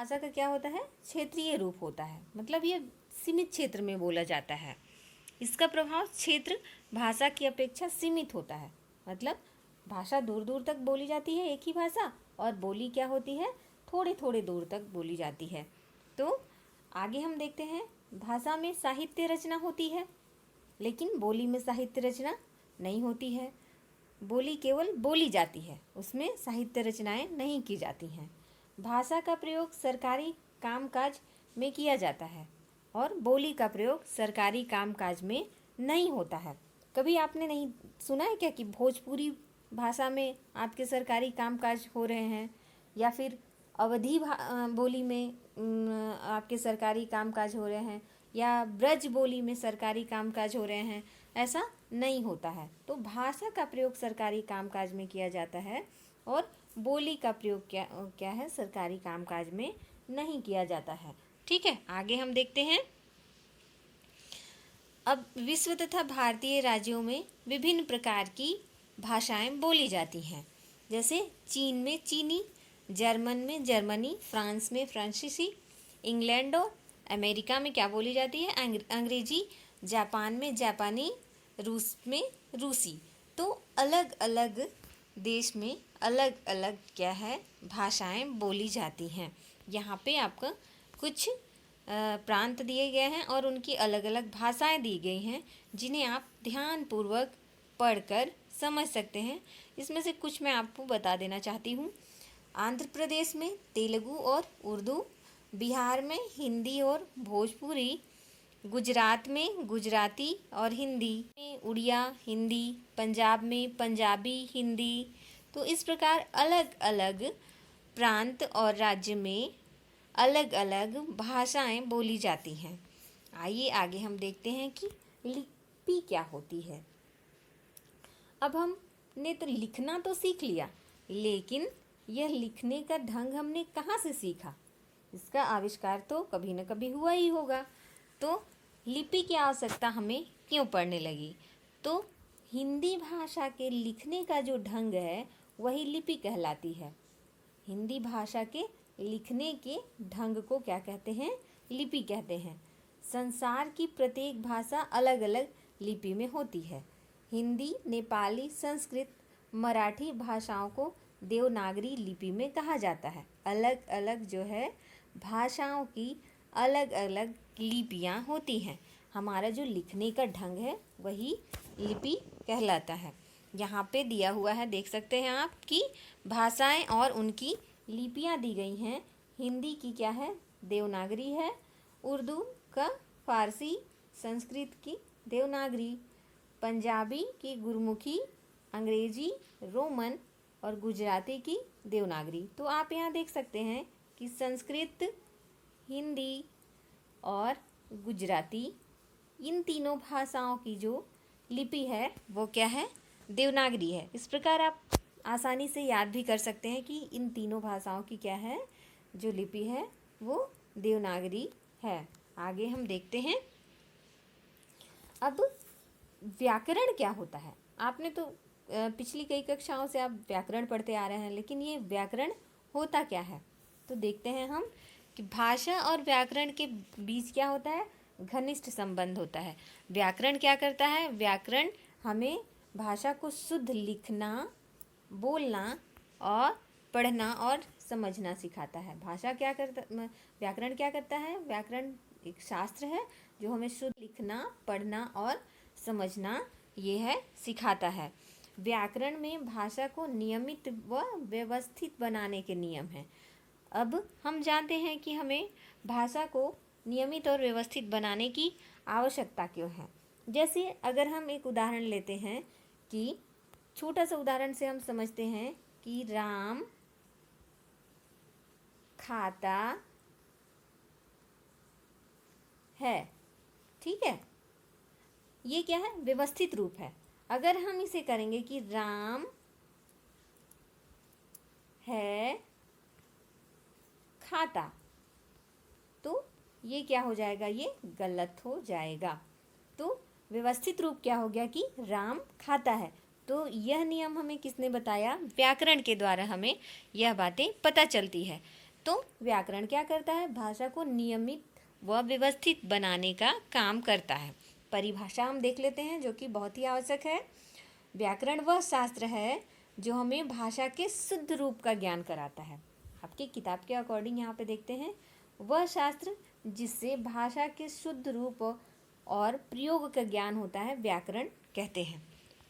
भाषा का क्या होता है, क्षेत्रीय रूप होता है, मतलब ये सीमित क्षेत्र में बोला जाता है। इसका प्रभाव क्षेत्र भाषा की अपेक्षा सीमित होता है, मतलब भाषा दूर दूर तक बोली जाती है एक ही भाषा, और बोली क्या होती है, थोड़े थोड़े दूर तक बोली जाती है। तो आगे हम देखते हैं, भाषा में साहित्य रचना होती है, लेकिन बोली में साहित्य रचना नहीं होती है। बोली केवल बोली जाती है, उसमें साहित्य रचनाएं नहीं की जाती हैं। भाषा का प्रयोग सरकारी कामकाज में किया जाता है और बोली का प्रयोग सरकारी कामकाज में नहीं होता है। कभी आपने नहीं सुना है क्या कि भोजपुरी भाषा में आपके सरकारी कामकाज हो रहे हैं, या फिर अवधी बोली में आपके सरकारी कामकाज हो रहे हैं, या ब्रज बोली में सरकारी कामकाज हो रहे हैं? ऐसा नहीं होता है। तो भाषा का प्रयोग सरकारी कामकाज में किया जाता है और बोली का प्रयोग क्या है, सरकारी कामकाज में नहीं किया जाता है। ठीक है, आगे हम देखते हैं। अब विश्व तथा भारतीय राज्यों में विभिन्न प्रकार की भाषाएं बोली जाती हैं, जैसे चीन में चीनी, जर्मन में जर्मनी, फ्रांस में फ्रांसीसी, इंग्लैंड और अमेरिका में क्या बोली जाती है, अंग्रेजी, जापान में जापानी, रूस में रूसी। तो अलग अलग देश में अलग अलग क्या है, भाषाएं बोली जाती हैं। यहाँ पे आपका कुछ प्रांत दिए गए हैं और उनकी अलग अलग भाषाएं दी गई हैं, जिन्हें आप ध्यानपूर्वक पढ़कर समझ सकते हैं। इसमें से कुछ मैं आपको बता देना चाहती हूँ। आंध्र प्रदेश में तेलुगु और उर्दू, बिहार में हिंदी और भोजपुरी, गुजरात में गुजराती और हिंदी, में उड़िया हिंदी, पंजाब में पंजाबी हिंदी। तो इस प्रकार अलग अलग प्रांत और राज्य में अलग अलग भाषाएं बोली जाती हैं। आइए आगे हम देखते हैं कि लिपि क्या होती है। अब हमने तो लिखना तो सीख लिया, लेकिन यह लिखने का ढंग हमने कहाँ से सीखा? इसका आविष्कार तो कभी न कभी हुआ ही होगा। तो लिपि की आवश्यकता हमें क्यों पड़ने लगी? तो हिंदी भाषा के लिखने का जो ढंग है वही लिपि कहलाती है। हिंदी भाषा के लिखने के ढंग को क्या कहते हैं? लिपि कहते हैं। संसार की प्रत्येक भाषा अलग अलग लिपि में होती है। हिंदी, नेपाली, संस्कृत, मराठी भाषाओं को देवनागरी लिपि में कहा जाता है। अलग अलग जो है भाषाओं की अलग अलग लिपियां होती हैं। हमारा जो लिखने का ढंग है वही लिपि कहलाता है। यहाँ पे दिया हुआ है, देख सकते हैं आप कि भाषाएं और उनकी लिपियां दी गई हैं। हिंदी की क्या है? देवनागरी है। उर्दू का फारसी, संस्कृत की देवनागरी, पंजाबी की गुरमुखी, अंग्रेजी, रोमन और गुजराती की देवनागरी। तो आप यहाँ देख सकते हैं कि संस्कृत, हिंदी और गुजराती, इन तीनों भाषाओं की जो लिपि है वो क्या है? देवनागरी है। इस प्रकार आप आसानी से याद भी कर सकते हैं कि इन तीनों भाषाओं की क्या है, जो लिपि है वो देवनागरी है। आगे हम देखते हैं। अब व्याकरण क्या होता है? आपने तो पिछली कई कक्षाओं से आप व्याकरण पढ़ते आ रहे हैं, लेकिन ये व्याकरण होता क्या है? तो देखते हैं हम कि भाषा और व्याकरण के बीच क्या होता है? घनिष्ठ संबंध होता है। व्याकरण क्या करता है? व्याकरण हमें भाषा को शुद्ध लिखना, बोलना और पढ़ना और समझना सिखाता है। व्याकरण क्या करता है? व्याकरण एक शास्त्र है जो हमें शुद्ध लिखना, पढ़ना और समझना ये है सिखाता है। व्याकरण में भाषा को नियमित व व्यवस्थित बनाने के नियम हैं। अब हम जानते हैं कि हमें भाषा को नियमित और व्यवस्थित बनाने की आवश्यकता क्यों है। जैसे अगर हम एक उदाहरण लेते हैं कि छोटा सा उदाहरण से हम समझते हैं कि राम खाता है। ठीक है, ये क्या है? व्यवस्थित रूप है। अगर हम इसे करेंगे कि राम है खाता, तो ये क्या हो जाएगा? ये गलत हो जाएगा। तो व्यवस्थित रूप क्या हो गया कि राम खाता है। तो यह नियम हमें किसने बताया? व्याकरण के द्वारा हमें यह बातें पता चलती है। तो व्याकरण क्या करता है? भाषा को नियमित व व्यवस्थित बनाने का काम करता है। परिभाषा हम देख लेते हैं, जो कि बहुत ही आवश्यक है। व्याकरण वह शास्त्र है जो हमें भाषा के शुद्ध रूप का ज्ञान कराता है। आपकी किताब के अकॉर्डिंग यहाँ पे देखते हैं, वह शास्त्र जिससे भाषा के शुद्ध रूप और प्रयोग का ज्ञान होता है, व्याकरण कहते हैं।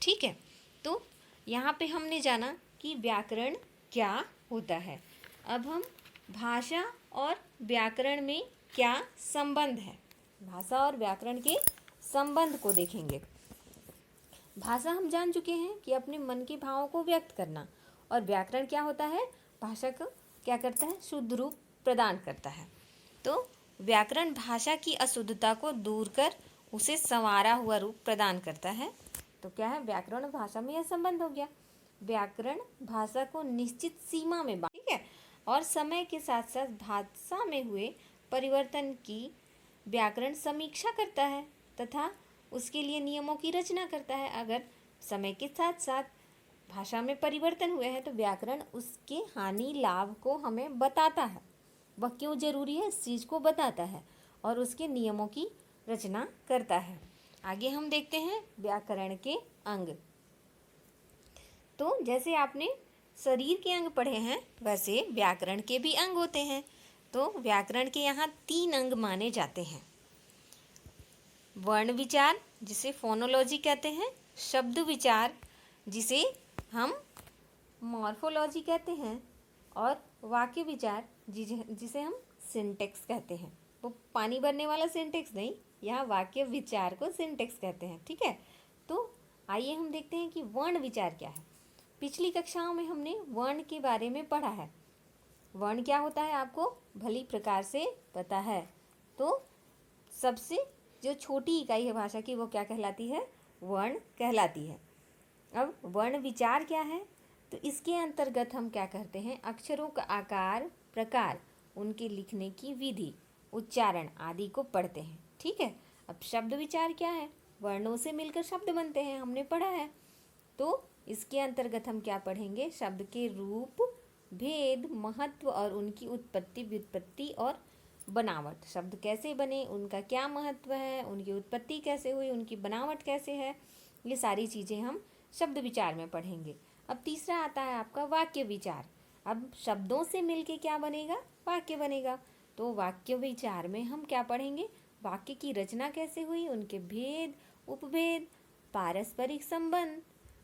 ठीक है, तो यहाँ पे हमने जाना कि व्याकरण क्या होता है। अब हम भाषा और व्याकरण में क्या संबंध है, भाषा और व्याकरण के संबंध को देखेंगे। भाषा हम जान चुके हैं कि अपने मन के भावों को व्यक्त करना, और व्याकरण क्या होता है? भाषा को क्या करता है? शुद्ध रूप प्रदान करता है। तो व्याकरण भाषा की अशुद्धता को दूर कर उसे संवारा हुआ रूप प्रदान करता है। तो क्या है? व्याकरण और भाषा में यह संबंध हो गया। व्याकरण भाषा को निश्चित सीमा में ठीक है, और समय के साथ साथ भाषा में हुए परिवर्तन की व्याकरण समीक्षा करता है तथा उसके लिए नियमों की रचना करता है। अगर समय के साथ साथ भाषा में परिवर्तन हुए हैं तो व्याकरण उसके हानि लाभ को हमें बताता है, वह क्यों जरूरी है इस चीज़ को बताता है, और उसके नियमों की रचना करता है। आगे हम देखते हैं व्याकरण के अंग। तो जैसे आपने शरीर के अंग पढ़े हैं, वैसे व्याकरण के भी अंग होते हैं। तो व्याकरण के यहाँ 3 अंग माने जाते हैं। वर्ण विचार, जिसे फोनोलॉजी कहते हैं, शब्द विचार, जिसे हम मॉर्फोलॉजी कहते हैं, और वाक्य विचार, जिसे हम सिंटेक्स कहते हैं। वो पानी भरने वाला सिंटेक्स नहीं, यहाँ वाक्य विचार को सिंटेक्स कहते हैं। ठीक है, तो आइए हम देखते हैं कि वर्ण विचार क्या है। पिछली कक्षाओं में हमने वर्ण के बारे में पढ़ा है। वर्ण क्या होता है आपको भली प्रकार से पता है। तो सबसे जो छोटी इकाई है भाषा की, वो क्या कहलाती है? वर्ण कहलाती है। अब वर्ण विचार क्या है? तो इसके अंतर्गत हम क्या करते हैं? अक्षरों का आकार, प्रकार, उनके लिखने की विधि, उच्चारण आदि को पढ़ते हैं। ठीक है, अब शब्द विचार क्या है? वर्णों से मिलकर शब्द बनते हैं, हमने पढ़ा है। तो इसके अंतर्गत हम क्या पढ़ेंगे? शब्द के रूप, भेद, महत्व और उनकी उत्पत्ति, व्युत्पत्ति और बनावट। शब्द कैसे बने, उनका क्या महत्व है, उनकी उत्पत्ति कैसे हुई, उनकी बनावट कैसे है, ये सारी चीज़ें हम शब्द विचार में पढ़ेंगे। अब तीसरा आता है आपका वाक्य विचार। अब शब्दों से मिलके क्या बनेगा? वाक्य बनेगा। तो वाक्य विचार में हम क्या पढ़ेंगे? वाक्य की रचना कैसे हुई, उनके भेद, उपभेद, पारस्परिक संबंध,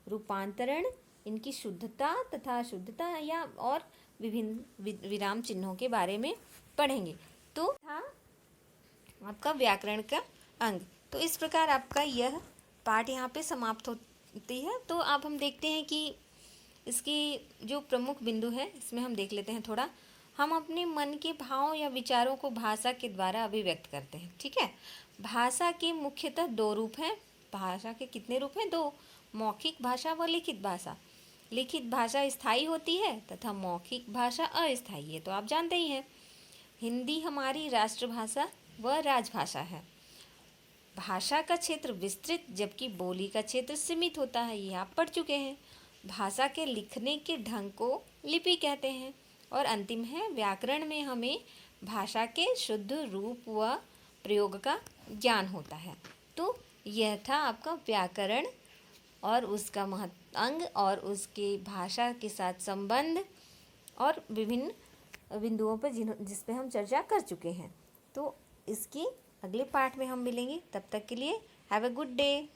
रूपांतरण, इनकी शुद्धता तथा अशुद्धता या और विभिन्न विराम चिन्हों के बारे में पढ़ेंगे। तो था आपका व्याकरण का अंग। तो इस प्रकार आपका यह पाठ यहाँ पे समाप्त होती है। तो अब हम देखते हैं कि इसकी जो प्रमुख बिंदु है, इसमें हम देख लेते हैं थोड़ा। हम अपने मन के भाव या विचारों को भाषा के द्वारा अभिव्यक्त करते हैं। ठीक है, भाषा के मुख्यतः 2 रूप हैं। भाषा के कितने रूप हैं? 2, मौखिक भाषा व लिखित भाषा। लिखित भाषा स्थायी होती है तथा मौखिक भाषा अस्थायी है, तो आप जानते ही हैं। हिंदी हमारी राष्ट्रभाषा व राजभाषा है। भाषा का क्षेत्र विस्तृत जबकि बोली का क्षेत्र सीमित होता है, ये आप पढ़ चुके हैं। भाषा के लिखने के ढंग को लिपि कहते हैं। और अंतिम है, व्याकरण में हमें भाषा के शुद्ध रूप व प्रयोग का ज्ञान होता है। तो यह था आपका व्याकरण और उसका अंग और उसके भाषा के साथ संबंध और विभिन्न बिंदुओं पर जिस पे हम चर्चा कर चुके हैं। तो इसके अगले पार्ट में हम मिलेंगे, तब तक के लिए हैव अ गुड डे।